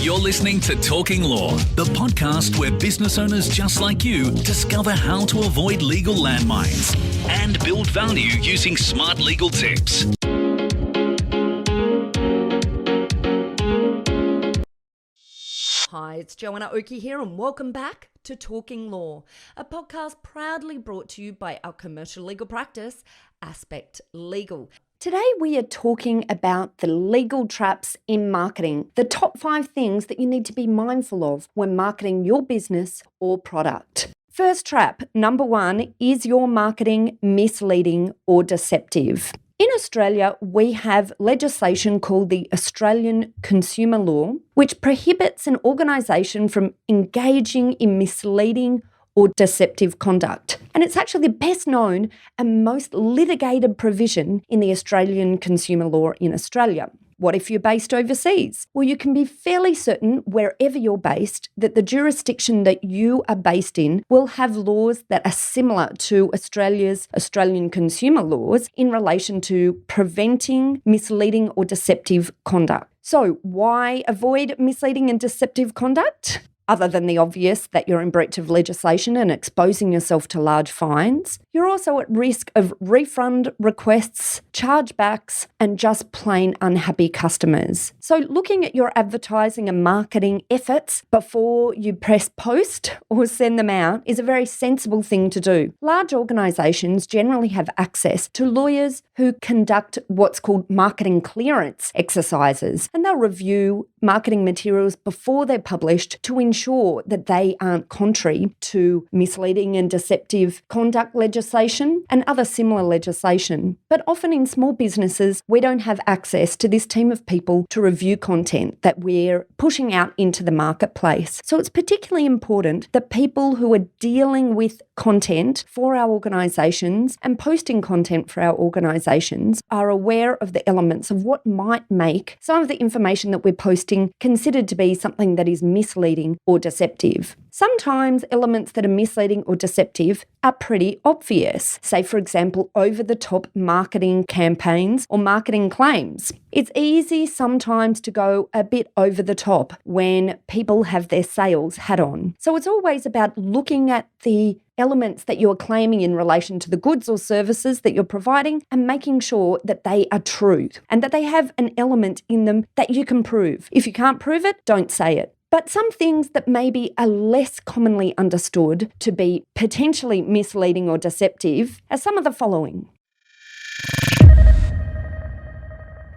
You're listening to Talking Law, the podcast where business owners just like you discover how to avoid legal landmines and build value using smart legal tips. Hi, it's Joanna Oakey here and welcome back to Talking Law, a podcast proudly brought to you by our commercial legal practice, Aspect Legal. Today we are talking about the legal traps in marketing, the top 5 things that you need to be mindful of when marketing your business or product. First trap, number 1, is your marketing misleading or deceptive? In Australia, we have legislation called the Australian Consumer Law, which prohibits an organisation from engaging in misleading or deceptive conduct. And it's actually the best known and most litigated provision in the Australian consumer law in Australia. What if you're based overseas? Well, you can be fairly certain wherever you're based that the jurisdiction that you are based in will have laws that are similar to Australia's Australian consumer laws in relation to preventing misleading or deceptive conduct. So why avoid misleading and deceptive conduct? Other than the obvious that you're in breach of legislation and exposing yourself to large fines, you're also at risk of refund requests, chargebacks, and just plain unhappy customers. So looking at your advertising and marketing efforts before you press post or send them out is a very sensible thing to do. Large organisations generally have access to lawyers who conduct what's called marketing clearance exercises, and they'll review marketing materials before they're published to ensure that they aren't contrary to misleading and deceptive conduct legislation and other similar legislation. But often in small businesses, we don't have access to this team of people to review content that we're pushing out into the marketplace. So it's particularly important that people who are dealing with content for our organisations and posting content for our organisations are aware of the elements of what might make some of the information that we're posting considered to be something that is misleading or deceptive. Sometimes elements that are misleading or deceptive are pretty obvious. Say, for example, over-the-top marketing campaigns or marketing claims. It's easy sometimes to go a bit over the top when people have their sales hat on. So it's always about looking at the elements that you're claiming in relation to the goods or services that you're providing and making sure that they are true and that they have an element in them that you can prove. If you can't prove it, don't say it. But some things that maybe are less commonly understood to be potentially misleading or deceptive are some of the following.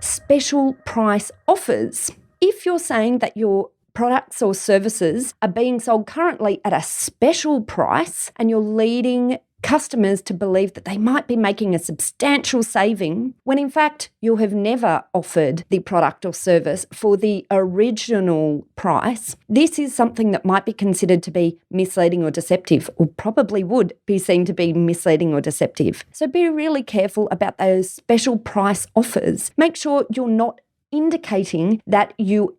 Special price offers. If you're saying that your products or services are being sold currently at a special price and you're leading customers to believe that they might be making a substantial saving when in fact you have never offered the product or service for the original price, this is something that might be considered to be misleading or deceptive, or probably would be seen to be misleading or deceptive. So be really careful about those special price offers. Make sure you're not indicating that you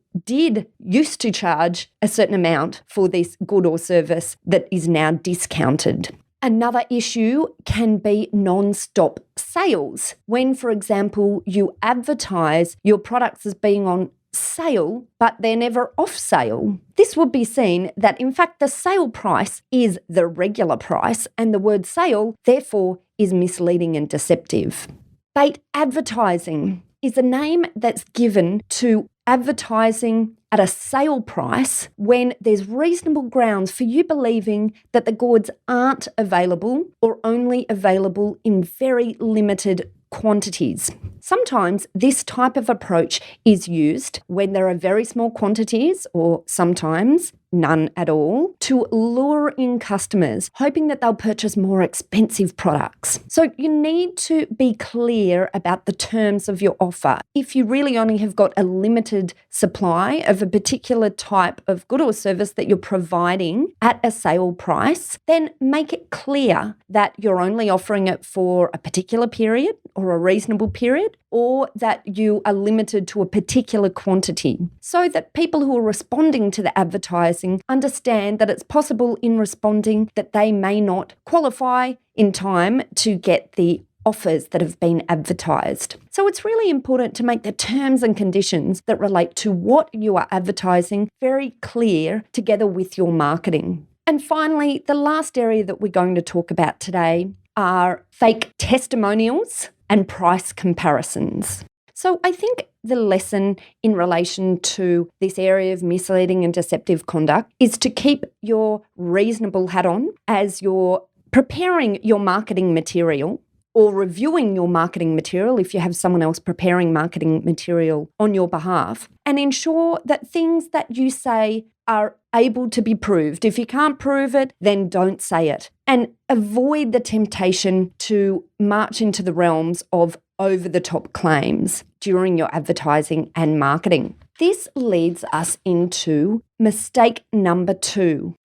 used to charge a certain amount for this good or service that is now discounted. Another issue can be non-stop sales. When, for example, you advertise your products as being on sale, but they're never off sale. This would be seen that, in fact, the sale price is the regular price, and the word sale, therefore, is misleading and deceptive. Bait advertising is a name that's given to advertising at a sale price when there's reasonable grounds for you believing that the goods aren't available or only available in very limited quantities. Sometimes this type of approach is used when there are very small quantities, or sometimes none at all, to lure in customers, hoping that they'll purchase more expensive products. So you need to be clear about the terms of your offer. If you really only have got a limited supply of a particular type of good or service that you're providing at a sale price, then make it clear that you're only offering it for a particular period or a reasonable period, or that you are limited to a particular quantity, so that people who are responding to the advertising understand that it's possible in responding that they may not qualify in time to get the offers that have been advertised. So it's really important to make the terms and conditions that relate to what you are advertising very clear together with your marketing. And finally, the last area that we're going to talk about today are fake testimonials and price comparisons. So I think the lesson in relation to this area of misleading and deceptive conduct is to keep your reasonable hat on as you're preparing your marketing material or reviewing your marketing material if you have someone else preparing marketing material on your behalf, and ensure that things that you say are able to be proved. If you can't prove it, then don't say it. And avoid the temptation to march into the realms of over-the-top claims during your advertising and marketing. This leads us into mistake number 2.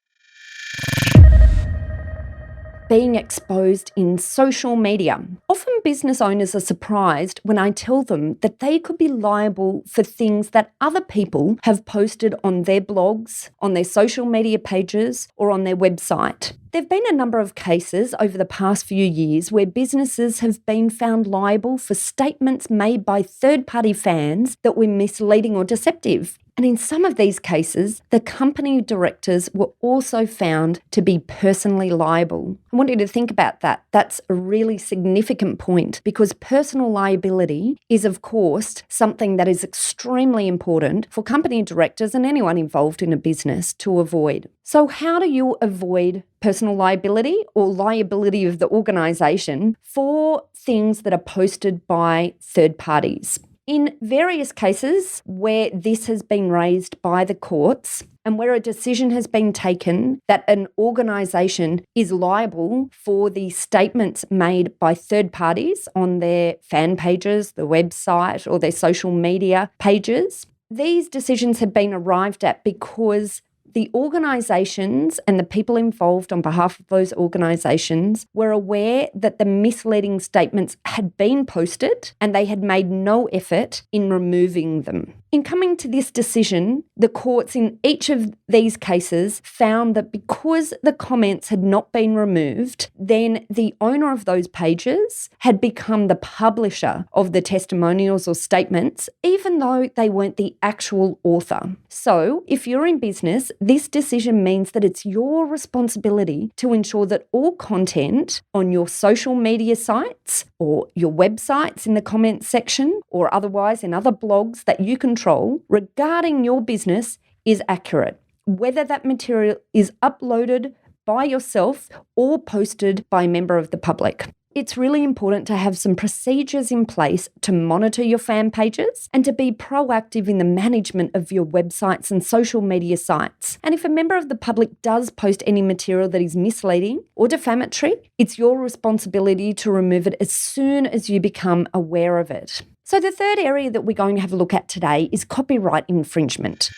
Being exposed in social media. Often business owners are surprised when I tell them that they could be liable for things that other people have posted on their blogs, on their social media pages, or on their website. There have been a number of cases over the past few years where businesses have been found liable for statements made by third-party fans that were misleading or deceptive. And in some of these cases, the company directors were also found to be personally liable. I want you to think about that. That's a really significant point because personal liability is, of course, something that is extremely important for company directors and anyone involved in a business to avoid. So how do you avoid personal liability or liability of the organisation for things that are posted by third parties? In various cases where this has been raised by the courts and where a decision has been taken that an organisation is liable for the statements made by third parties on their fan pages, the website, or their social media pages, these decisions have been arrived at because the organisations and the people involved on behalf of those organisations were aware that the misleading statements had been posted and they had made no effort in removing them. In coming to this decision, the courts in each of these cases found that because the comments had not been removed, then the owner of those pages had become the publisher of the testimonials or statements, even though they weren't the actual author. So, if you're in business, this decision means that it's your responsibility to ensure that all content on your social media sites or your websites in the comments section or otherwise in other blogs that you control regarding your business is accurate, whether that material is uploaded by yourself or posted by a member of the public. It's really important to have some procedures in place to monitor your fan pages and to be proactive in the management of your websites and social media sites. And if a member of the public does post any material that is misleading or defamatory, it's your responsibility to remove it as soon as you become aware of it. So the third area that we're going to have a look at today is copyright infringement.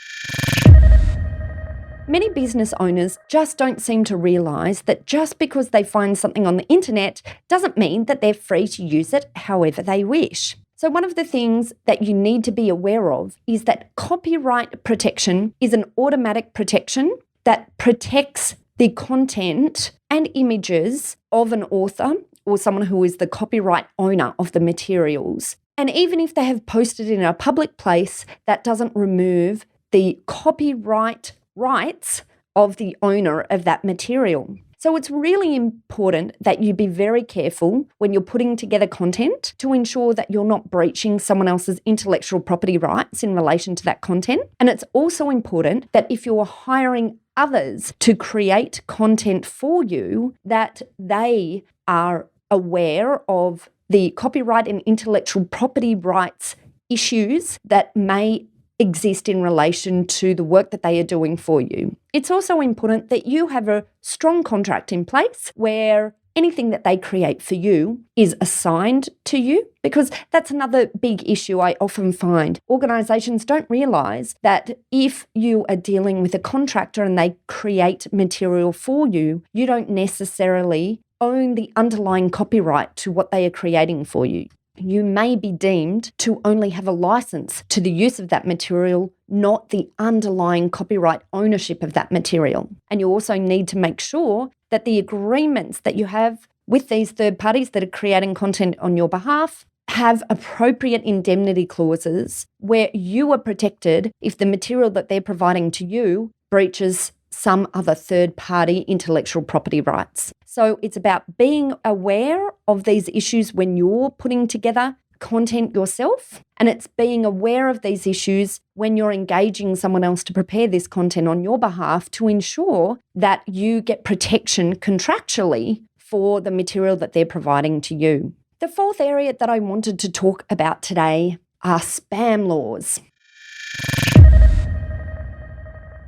Many business owners just don't seem to realise that just because they find something on the internet doesn't mean that they're free to use it however they wish. So one of the things that you need to be aware of is that copyright protection is an automatic protection that protects the content and images of an author or someone who is the copyright owner of the materials. And even if they have posted in a public place, that doesn't remove the copyright rights of the owner of that material. So it's really important that you be very careful when you're putting together content to ensure that you're not breaching someone else's intellectual property rights in relation to that content. And it's also important that if you're hiring others to create content for you, that they are aware of the copyright and intellectual property rights issues that may exist in relation to the work that they are doing for you. It's also important that you have a strong contract in place where anything that they create for you is assigned to you, because that's another big issue I often find. Organisations don't realise that if you are dealing with a contractor and they create material for you, you don't necessarily own the underlying copyright to what they are creating for you. You may be deemed to only have a license to the use of that material, not the underlying copyright ownership of that material. And you also need to make sure that the agreements that you have with these third parties that are creating content on your behalf have appropriate indemnity clauses where you are protected if the material that they're providing to you breaches some other third-party intellectual property rights. So it's about being aware of these issues when you're putting together content yourself, and it's being aware of these issues when you're engaging someone else to prepare this content on your behalf to ensure that you get protection contractually for the material that they're providing to you. The fourth area that I wanted to talk about today are spam laws.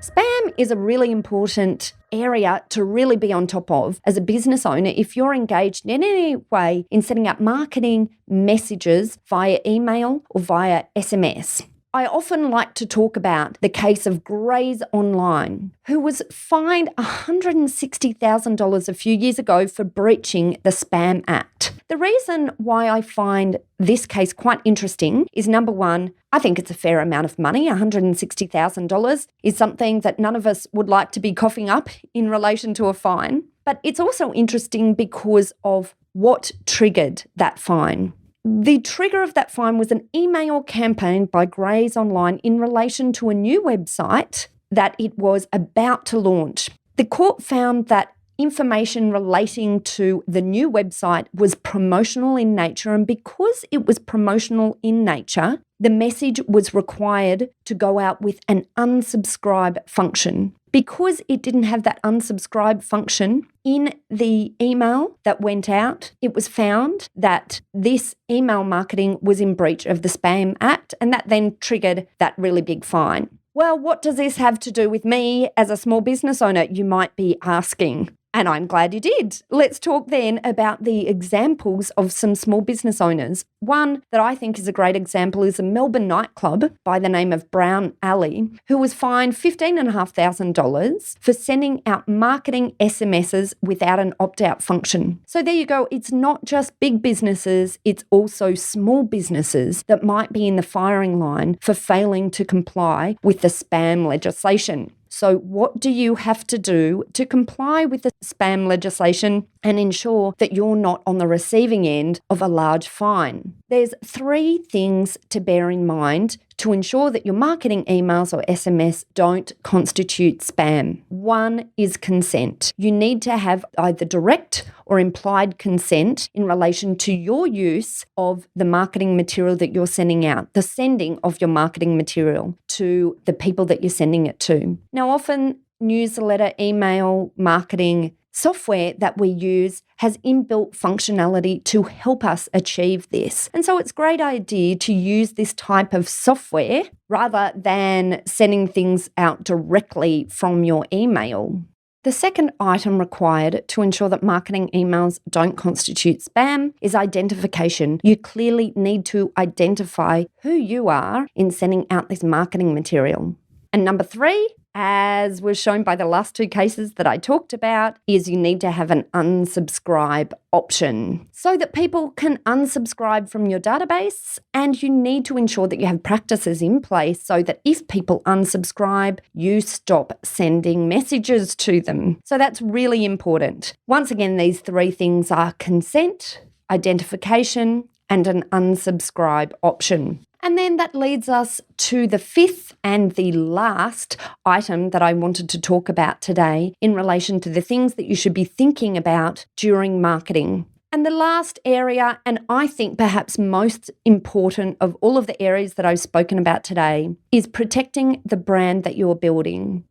Spam is a really important area to really be on top of as a business owner if you're engaged in any way in setting up marketing messages via email or via SMS. I often like to talk about the case of Graze Online, who was fined $160,000 a few years ago for breaching the Spam Act. The reason why I find this case quite interesting is, number one, I think it's a fair amount of money. $160,000 is something that none of us would like to be coughing up in relation to a fine. But it's also interesting because of what triggered that fine. The trigger of that fine was an email campaign by Graze Online in relation to a new website that it was about to launch. The court found that information relating to the new website was promotional in nature, and because it was promotional in nature, the message was required to go out with an unsubscribe function. Because it didn't have that unsubscribe function in the email that went out, it was found that this email marketing was in breach of the Spam Act, and that then triggered that really big fine. Well, what does this have to do with me as a small business owner, you might be asking? And I'm glad you did. Let's talk then about the examples of some small business owners. One that I think is a great example is a Melbourne nightclub by the name of Brown Alley, who was fined $15,500 for sending out marketing SMSs without an opt-out function. So there you go. It's not just big businesses, it's also small businesses that might be in the firing line for failing to comply with the spam legislation. So what do you have to do to comply with the spam legislation and ensure that you're not on the receiving end of a large fine? There's 3 things to bear in mind to ensure that your marketing emails or SMS don't constitute spam. One is consent. You need to have either direct or implied consent in relation to your use of the marketing material that you're sending out, the sending of your marketing material to the people that you're sending it to. Now, often newsletter, email, marketing software that we use has inbuilt functionality to help us achieve this. And so it's a great idea to use this type of software rather than sending things out directly from your email. The second item required to ensure that marketing emails don't constitute spam is identification. You clearly need to identify who you are in sending out this marketing material. And number 3, as was shown by the last 2 cases that I talked about, is you need to have an unsubscribe option so that people can unsubscribe from your database, and you need to ensure that you have practices in place so that if people unsubscribe, you stop sending messages to them. So that's really important. Once again, these 3 things are consent, identification, and an unsubscribe option. And then that leads us to the 5th and the last item that I wanted to talk about today in relation to the things that you should be thinking about during marketing. And the last area, and I think perhaps most important of all of the areas that I've spoken about today, is protecting the brand that you're building.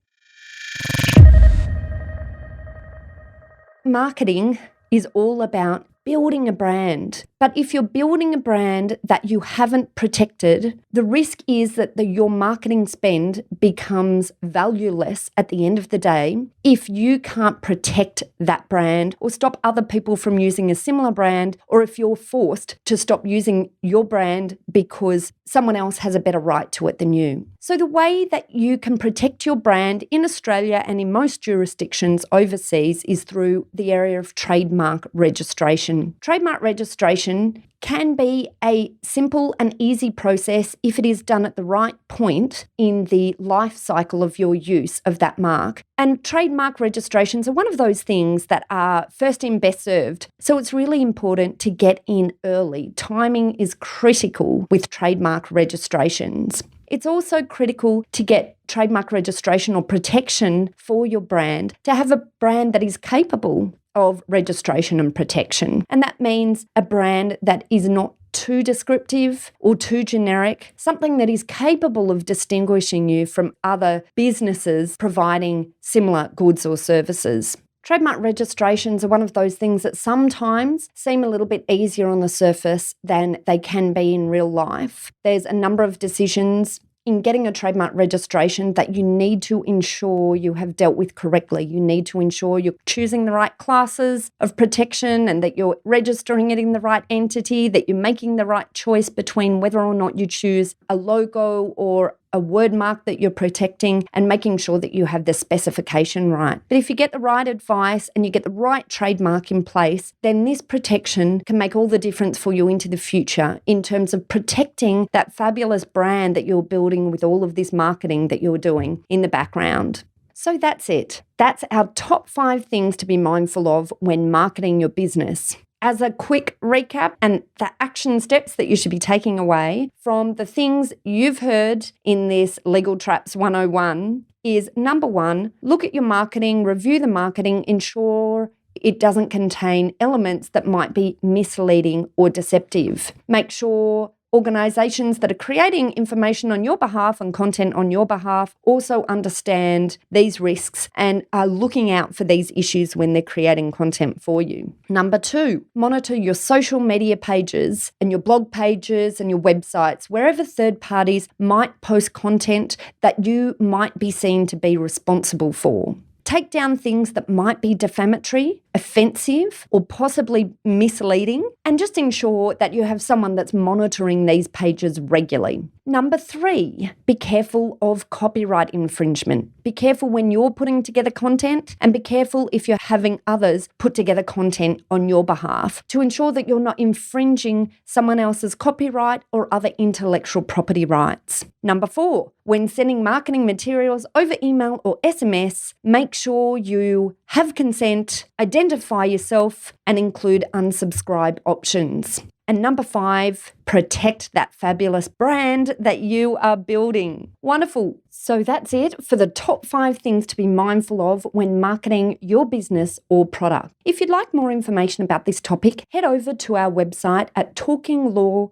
Marketing is all about building a brand. But if you're building a brand that you haven't protected, the risk is that your marketing spend becomes valueless at the end of the day if you can't protect that brand or stop other people from using a similar brand, or if you're forced to stop using your brand because someone else has a better right to it than you. So the way that you can protect your brand in Australia and in most jurisdictions overseas is through the area of trademark registration. Trademark registration registration can be a simple and easy process if it is done at the right point in the life cycle of your use of that mark. And trademark registrations are one of those things that are first in, best served. So it's really important to get in early. Timing is critical with trademark registrations. It's also critical to get trademark registration or protection for your brand, to have a brand that is capable of registration and protection. And that means a brand that is not too descriptive or too generic, something that is capable of distinguishing you from other businesses providing similar goods or services. Trademark registrations are one of those things that sometimes seem a little bit easier on the surface than they can be in real life. There's a number of decisions in getting a trademark registration that you need to ensure you have dealt with correctly. You need to ensure you're choosing the right classes of protection and that you're registering it in the right entity, that you're making the right choice between whether or not you choose a logo or a word mark that you're protecting, and making sure that you have the specification right. But if you get the right advice and you get the right trademark in place, then this protection can make all the difference for you into the future in terms of protecting that fabulous brand that you're building with all of this marketing that you're doing in the background. So that's it. That's our top 5 things to be mindful of when marketing your business. As a quick recap and the action steps that you should be taking away from the things you've heard in this Legal Traps 101 is, number 1, look at your marketing, review the marketing, ensure it doesn't contain elements that might be misleading or deceptive. Make sure organisations that are creating information on your behalf and content on your behalf also understand these risks and are looking out for these issues when they're creating content for you. Number 2, monitor your social media pages and your blog pages and your websites, wherever third parties might post content that you might be seen to be responsible for. Take down things that might be defamatory, offensive, or possibly misleading, and just ensure that you have someone that's monitoring these pages regularly. Number 3, be careful of copyright infringement. Be careful when you're putting together content, and be careful if you're having others put together content on your behalf to ensure that you're not infringing someone else's copyright or other intellectual property rights. Number 4, when sending marketing materials over email or SMS, make sure you have consent, identify yourself, and include unsubscribe options. And number 5, protect that fabulous brand that you are building. Wonderful. So that's it for the top 5 things to be mindful of when marketing your business or product. If you'd like more information about this topic, head over to our website at talkinglaw.com.au.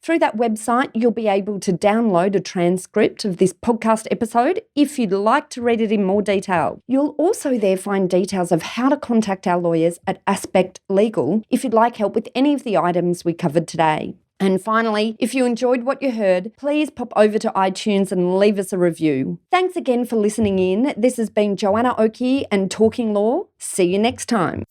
Through that website, you'll be able to download a transcript of this podcast episode if you'd like to read it in more detail. You'll also there find details of how to contact our lawyers at Aspect Legal if you'd like help with any of the items we covered today. And finally, if you enjoyed what you heard, please pop over to iTunes and leave us a review. Thanks again for listening in. This has been Joanna Oakey and Talking Law. See you next time.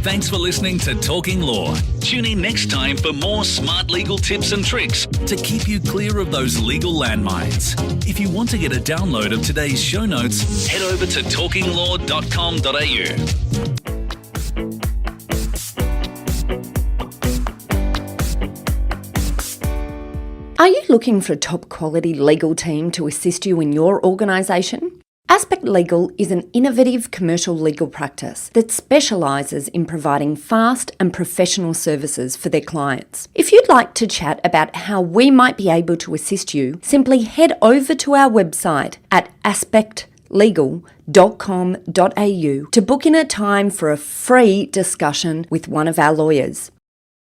Thanks for listening to Talking Law. Tune in next time for more smart legal tips and tricks to keep you clear of those legal landmines. If you want to get a download of today's show notes, head over to talkinglaw.com.au. Are you looking for a top quality legal team to assist you in your organisation? Aspect Legal is an innovative commercial legal practice that specialises in providing fast and professional services for their clients. If you'd like to chat about how we might be able to assist you, simply head over to our website at aspectlegal.com.au to book in a time for a free discussion with one of our lawyers.